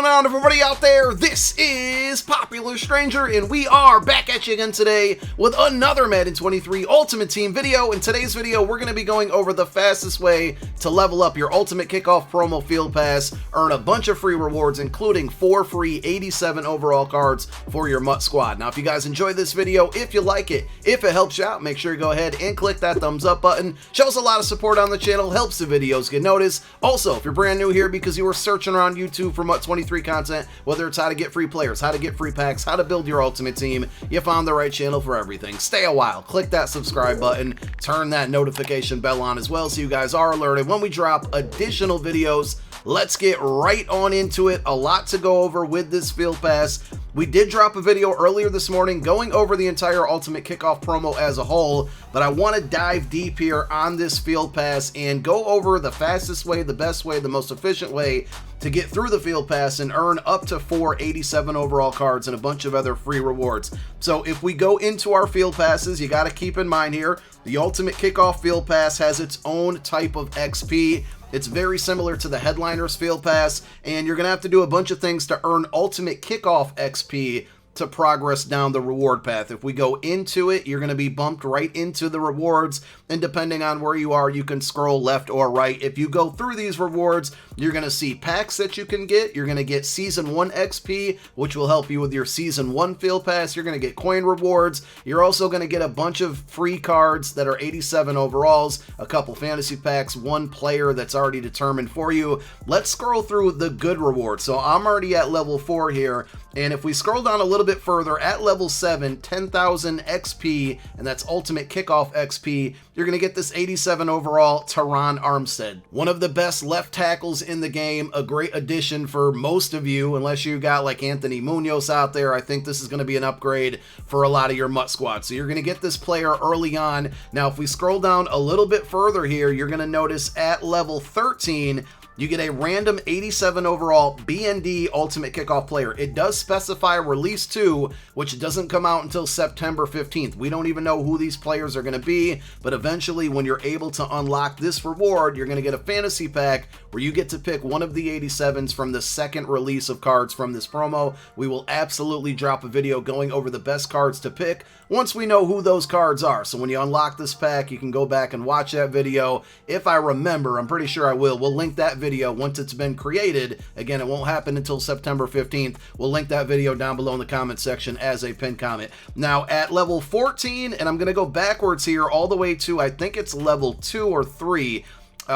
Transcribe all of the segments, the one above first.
going on, everybody out there? This is Popular Stranger, and we are back at you again today with another Madden 23 Ultimate Team video. In today's video, we're going to be going over the fastest way to level up your Ultimate Kickoff Promo Field Pass, earn a bunch of free rewards, including 4 free 87 overall cards for your MUT squad. Now, if you guys enjoyed this video, if you like it, if it helps you out, make sure you go ahead and click that thumbs up button. Shows a lot of support on the channel, helps the videos get noticed. Also, if you're brand new here because you were searching around YouTube for MUT 23 content, whether it's how to get free players, how to get free packs, how to build your ultimate team, you found the right channel for everything. Stay a while, click that subscribe button, turn that notification bell on as well so you guys are alerted when we drop additional videos. Let's get right on into it. A lot to go over with this field pass. We did drop a video earlier this morning going over the entire Ultimate Kickoff promo as a whole, but I want to dive deep here on this field pass and go over the fastest way, the best way, the most efficient way to get through the field pass and earn up to 4 87 overall cards and a bunch of other free rewards. So if we go into our field passes, you got to keep in mind here, the Ultimate Kickoff Field Pass has its own type of XP. It's very similar to the Headliners Field Pass, and you're going to have to do a bunch of things to earn Ultimate Kickoff XP to progress down the reward path. If we go into it, you're going to be bumped right into the rewards, and depending on where you are, you can scroll left or right. If you go through these rewards, you're going to see packs that you can get. You're going to get Season 1 XP, which will help you with your Season 1 Field Pass. You're going to get coin rewards. You're also going to get a bunch of free cards that are 87 overalls, a couple fantasy packs, one player that's already determined for you. Let's scroll through the good rewards. So I'm already at level 4 here, and if we scroll down a little bit further, at level 7, 10,000 XP, and that's Ultimate Kickoff XP, you're going to get this 87 overall Teron Armstead. One of the best left tackles in the game, a great addition for most of you, unless you got like Anthony Munoz out there. I think this is going to be an upgrade for a lot of your MUT squad. So you're going to get this player early on. Now, if we scroll down a little bit further here, you're going to notice at level 13, you get a random 87 overall BND Ultimate Kickoff player. It does specify release 2, which doesn't come out until September 15th. We don't even know who these players are going to be, but eventually when you're able to unlock this reward, you're going to get a fantasy pack where you get to pick one of the 87s from the second release of cards from this promo. We will absolutely drop a video going over the best cards to pick once we know who those cards are. So when you unlock this pack, you can go back and watch that video. If I remember, I'm pretty sure I will. We'll link that video once it's been created. Again, it won't happen until September 15th. We'll link that video down below in the comment section as a pinned comment. Now at level 14, and I'm going to go backwards here all the way to, I think it's level 2 or 3,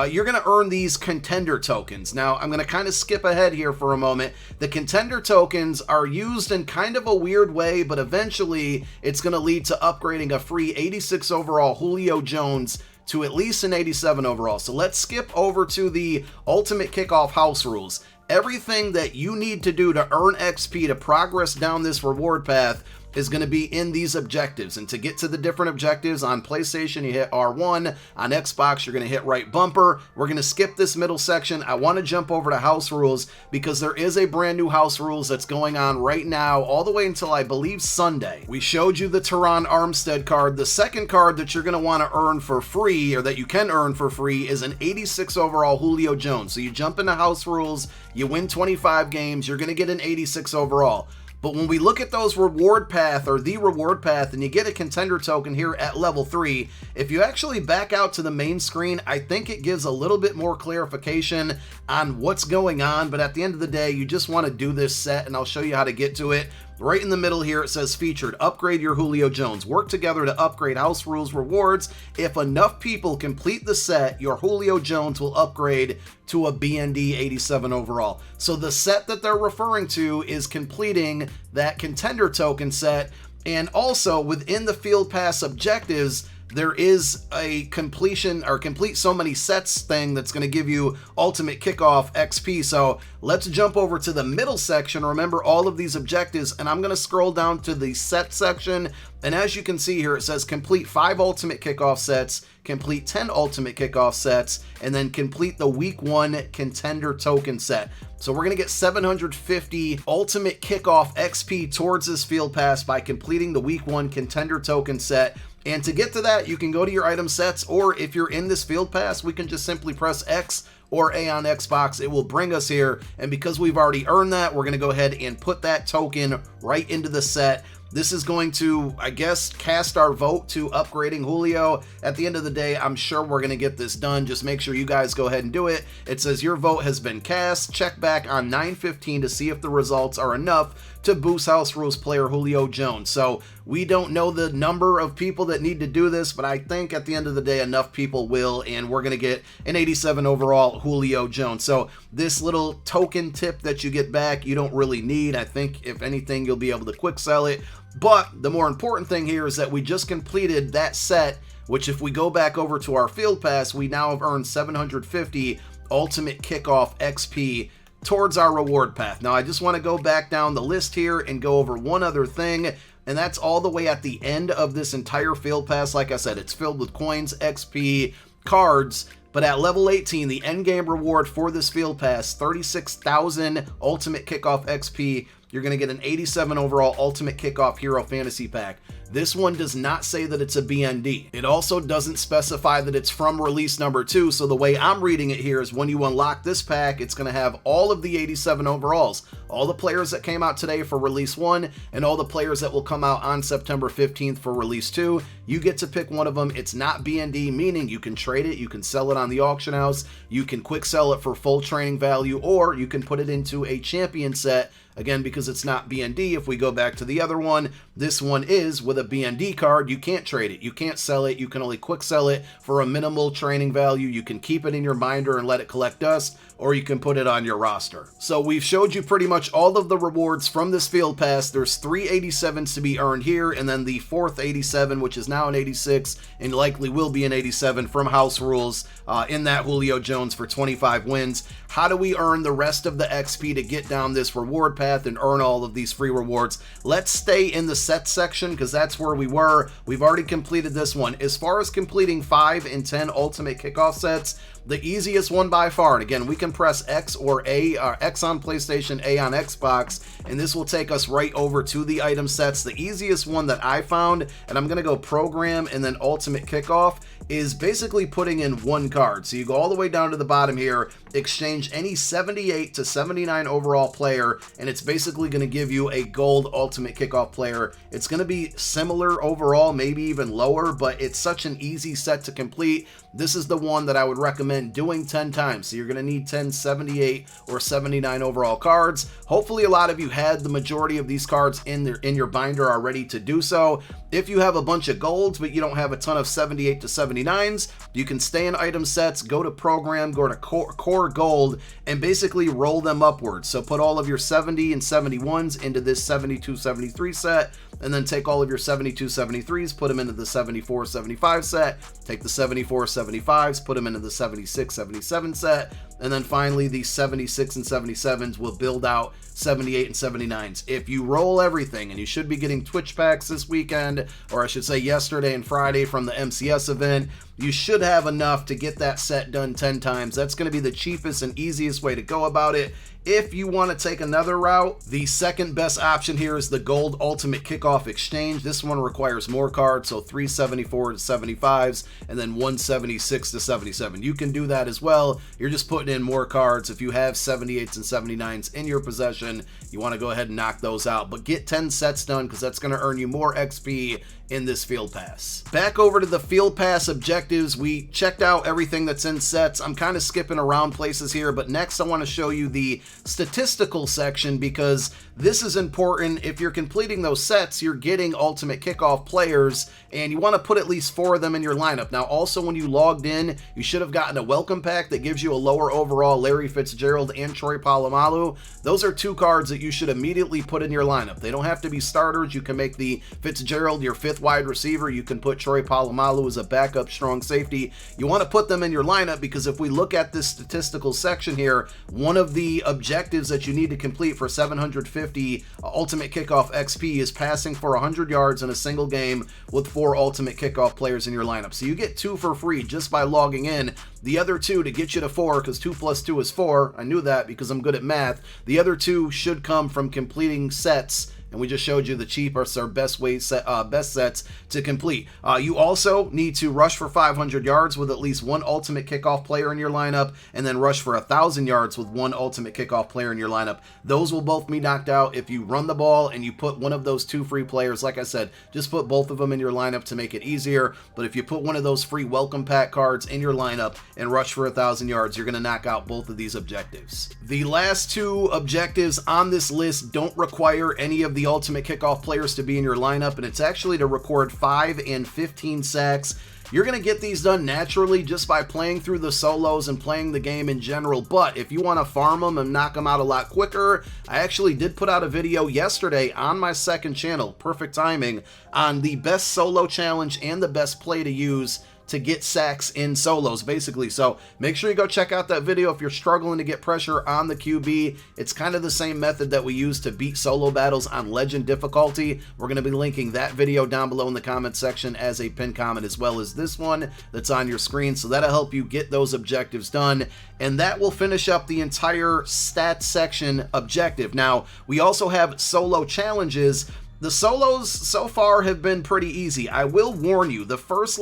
you're going to earn these Contender Tokens. Now, I'm going to kind of skip ahead here for a moment. The Contender Tokens are used in kind of a weird way, but eventually it's going to lead to upgrading a free 86 overall Julio Jones to at least an 87 overall. So let's skip over to the Ultimate Kickoff house rules. Everything that you need to do to earn XP to progress down this reward path is going to be in these objectives. And to get to the different objectives, on PlayStation you hit R1, on Xbox you're going to hit right bumper. We're going to skip this middle section. I want to jump over to house rules because there is a brand new house rules that's going on right now all the way until I believe Sunday. We showed you the Teron Armstead card. The second card that you're going to want to earn for free, or that you can earn for free, is an 86 overall Julio Jones. So you jump into house rules, you win 25 games, you're going to get an 86 overall. But when we look at those reward path, or the reward path, and you get a contender token here at level 3, if you actually back out to the main screen, I think it gives a little bit more clarification on what's going on. But at the end of the day, you just want to do this set, and I'll show you how to get to it. Right in the middle here, it says featured, upgrade your Julio Jones. Work together to upgrade house rules rewards. If enough people complete the set, your Julio Jones will upgrade to a BND 87 overall. So the set that they're referring to is completing that contender token set. And also within the field pass objectives, there is a completion or complete so many sets thing that's going to give you Ultimate Kickoff XP. So let's jump over to the middle section. Remember all of these objectives, and I'm going to scroll down to the set section. And as you can see here, it says complete 5 Ultimate Kickoff sets, complete 10 Ultimate Kickoff sets, and then complete the Week 1 Contender Token set. So we're going to get 750 Ultimate Kickoff XP towards this field pass by completing the Week 1 Contender Token set. And to get to that, you can go to your item sets, or if you're in this field pass, we can just simply press X or A on Xbox, it will bring us here. And because we've already earned that, we're going to go ahead and put that token right into the set. This is going to, I guess, cast our vote to upgrading Julio. At the end of the day, I'm sure we're going to get this done. Just make sure you guys go ahead and do it. It says your vote has been cast. Check back on 9/15 to see if the results are enough to boost House Rules player Julio Jones. So we don't know the number of people that need to do this, but I think at the end of the day, enough people will, and we're going to get an 87 overall Julio Jones. So this little token tip that you get back, you don't really need. I think if anything, you'll be able to quick sell it. But the more important thing here is that we just completed that set, which if we go back over to our Field Pass, we now have earned 750 Ultimate Kickoff XP towards our reward path. Now, I just want to go back down the list here and go over one other thing, and that's all the way at the end of this entire Field Pass. Like I said, it's filled with coins, XP, cards, but at level 18, the end game reward for this Field Pass, 36,000 Ultimate Kickoff XP. You're going to get an 87 overall Ultimate Kickoff Hero Fantasy Pack. This one does not say that it's a BND. It also doesn't specify that it's from release number 2, so the way I'm reading it here is when you unlock this pack, it's going to have all of the 87 overalls. All the players that came out today for release 1, and all the players that will come out on September 15th for release 2. You get to pick one of them. It's not BND, meaning you can trade it, you can sell it on the auction house, you can quick sell it for full training value, or you can put it into a champion set. Again, because it's not BND, if we go back to the other one, this one is with a BND card. You can't trade it. You can't sell it. You can only quick sell it for a minimal training value. You can keep it in your binder and let it collect dust, or you can put it on your roster. So we've showed you pretty much all of the rewards from this Field Pass. There's 3 87s to be earned here, and then the 4th 87, which is now an 86, and likely will be an 87 from House Rules in that Julio Jones for 25 wins. How do we earn the rest of the XP to get down this reward path and earn all of these free rewards? Let's stay in the set section because that's where we were. We've already completed this one. As far as completing 5 and 10 Ultimate Kickoff sets, the easiest one by far, and again, we can press X or A, or X on PlayStation, A on Xbox, and this will take us right over to the item sets. The easiest one that I found, and I'm going to go Program and then Ultimate Kickoff, is basically putting in one card. So you go all the way down to the bottom here, exchange any 78 to 79 overall player, and it's basically going to give you a gold Ultimate Kickoff player. It's going to be similar overall, maybe even lower, but it's such an easy set to complete. This is the one that I would recommend doing 10 times. So you're going to need 10 78 or 79 overall cards. Hopefully a lot of you had the majority of these cards in your binder already to do so. If you have a bunch of golds, but you don't have a ton of 78 to 79s, you can stay in item sets, go to program, go to core gold, and basically roll them upwards. So put all of your 70 and 71s into this 72 73 set, and then take all of your 72 73s, put them into the 74 75 set, take the 74 75s, put them into the 76 77 set, and then finally the 76 and 77s will build out 78 and 79s. If you roll everything, and you should be getting Twitch packs this weekend, or I should say yesterday and Friday from the MCS event, you should have enough to get that set done 10 times. That's going to be the cheapest and easiest way to go about it. If you want to take another route, the second best option here is the Gold Ultimate Kickoff Exchange. This one requires more cards, so 374 to 75s, and then 176 to 77. You can do that as well. You're just putting in more cards. If you have 78s and 79s in your possession, you want to go ahead and knock those out. But get 10 sets done because that's going to earn you more XP in this Field Pass. Back over to the Field Pass objectives. We checked out everything that's in sets. I'm kind of skipping around places here, but next I want to show you the statistical section because this is important. If you're completing those sets, you're getting Ultimate Kickoff players, and you want to put at least 4 of them in your lineup. Now, also when you logged in, you should have gotten a welcome pack that gives you a lower overall Larry Fitzgerald and Troy Polamalu. Those are 2 cards that you should immediately put in your lineup. They don't have to be starters. You can make the Fitzgerald your 5th wide receiver. You can put Troy Polamalu as a backup strong safety. You want to put them in your lineup because if we look at this statistical section here, one of the objectives that you need to complete for 750 Ultimate Kickoff XP is passing for 100 yards in a single game with 4 Ultimate Kickoff players in your lineup. So you get 2 for free just by logging in. The other 2 to get you to 4, because 2 plus 2 is 4. I knew that because I'm good at math. The other 2 should come from completing sets and we just showed you the cheapest or best sets to complete. You also need to rush for 500 yards with at least one ultimate kickoff player in your lineup, and then rush for 1,000 yards with one ultimate kickoff player in your lineup. Those will both be knocked out if you run the ball and you put one of those 2 free players. Like I said, just put both of them in your lineup to make it easier, but if you put one of those free welcome pack cards in your lineup and rush for 1,000 yards, you're going to knock out both of these objectives. The last 2 objectives on this list don't require any of the ultimate kickoff players to be in your lineup, and it's actually to record 5 and 15 sacks. You're going to get these done naturally just by playing through the solos and playing the game in general, but if you want to farm them and knock them out a lot quicker, I actually did put out a video yesterday on my second channel, perfect timing, on the best solo challenge and the best play to use to get sacks in solos, basically. So make sure you go check out that video if you're struggling to get pressure on the QB. It's kind of the same method that we use to beat solo battles on legend difficulty. We're going to be linking that video down below in the comment section as a pinned comment, as well as this one that's on your screen. So that'll help you get those objectives done, and that will finish up the entire stats section objective. Now, we also have solo challenges. The solos so far have been pretty easy. I will warn you, the first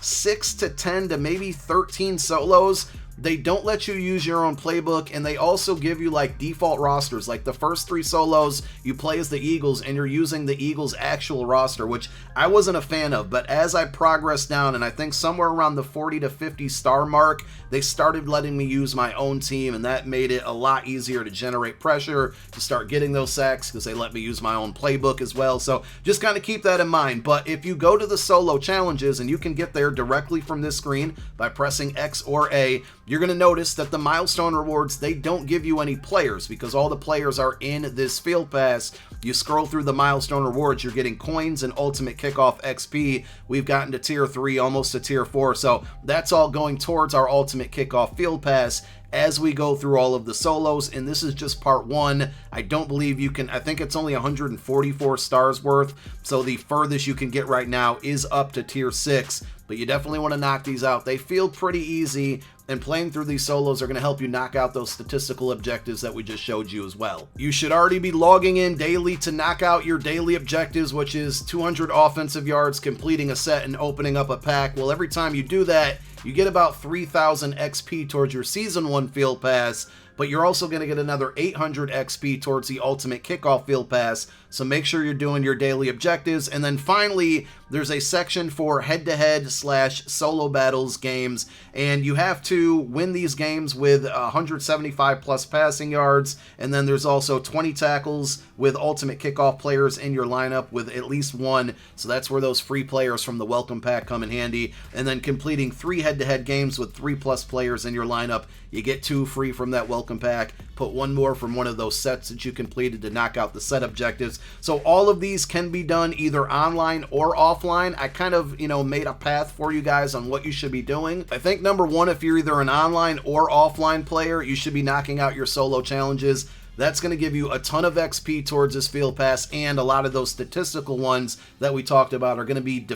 6 to 10 to maybe 13 solos, they don't let you use your own playbook, and they also give you default rosters. Like the first 3 solos, you play as the Eagles and you're using the Eagles' actual roster, which I wasn't a fan of. But as I progressed down, and I think somewhere around the 40 to 50 star mark, they started letting me use my own team, and that made it a lot easier to generate pressure to start getting those sacks because they let me use my own playbook as well. So just kind of keep that in mind. But if you go to the solo challenges, and you can get there directly from this screen by pressing X or A, you're going to notice that the milestone rewards, they don't give you any players because all the players are in this field pass. You scroll through the milestone rewards, you're getting coins and ultimate kickoff XP. We've gotten to tier 3, almost to tier 4. So that's all going towards our ultimate kickoff field pass as we go through all of the solos, and this is just part 1. I don't believe you can, I think it's only 144 stars worth, so the furthest you can get right now is up to tier 6, but you definitely want to knock these out. They feel pretty easy, and playing through these solos are going to help you knock out those statistical objectives that we just showed you as well. You should already be logging in daily to knock out your daily objectives, which is 200 offensive yards, completing a set, and opening up a pack. Well, every time you do that, you get about 3,000 XP towards your Season 1 Field Pass, but you're also going to get another 800 XP towards the Ultimate Kickoff Field Pass, so make sure you're doing your daily objectives. And then finally, there's a section for head-to-head / solo battles games, and you have to win these games with 175 plus passing yards, and then there's also 20 tackles with Ultimate Kickoff players in your lineup with at least 1, so that's where those free players from the welcome pack come in handy. And then completing 3 head-to-head games with 3+ players in your lineup, you get 2 free from that welcome pack. Put 1 more from one of those sets that you completed to knock out the set objectives. So all of these can be done either online or offline. I kind of, made a path for you guys on what you should be doing. I think number 1, if you're either an online or offline player, you should be knocking out your solo challenges. That's going to give you a ton of XP towards this field pass, and a lot of those statistical ones that we talked about are going to be,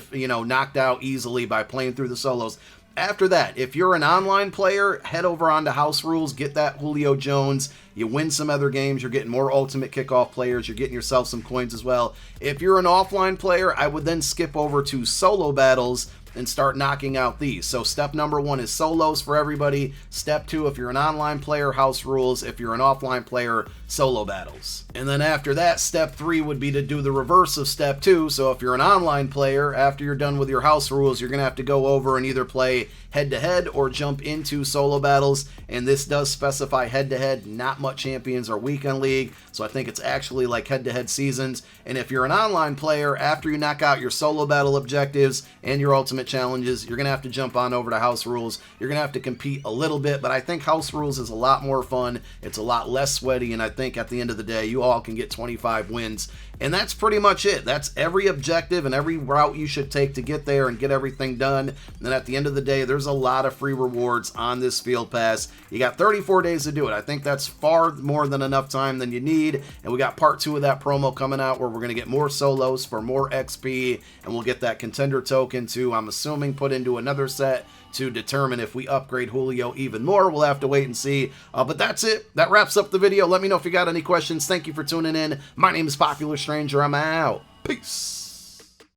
knocked out easily by playing through the solos. After that, if you're an online player, head over onto House Rules, get that Julio Jones. You win some other games, you're getting more Ultimate Kickoff players, you're getting yourself some coins as well. If you're an offline player, I would then skip over to solo battles and start knocking out these. So step number 1 is solos for everybody. Step 2, if you're an online player, House Rules. If you're an offline player, solo battles. And then after that, step 3 would be to do the reverse of step 2. So if you're an online player, after you're done with your House Rules, you're going to have to go over and either play head-to-head or jump into solo battles. And this does specify head-to-head, not MUT Champions or Weekend League. So I think it's actually like head-to-head seasons. And if you're an online player, after you knock out your solo battle objectives and your ultimate challenges, you're going to have to jump on over to House Rules. You're going to have to compete a little bit, but I think House Rules is a lot more fun. It's a lot less sweaty, and I think at the end of the day, you all can get 25 wins. And that's pretty much it. That's every objective and every route you should take to get there and get everything done. And then at the end of the day, there's a lot of free rewards on this field pass. You got 34 days to do it. I think that's far more than enough time than you need. And we got part 2 of that promo coming out where we're going to get more solos for more XP, and we'll get that Contender Token to, I'm assuming, put into another set to determine if we upgrade Julio even more. We'll have to wait and see. But that's it. That wraps up the video. Let me know if you got any questions. Thank you for tuning in. My name is Popular Stranger. I'm out. Peace.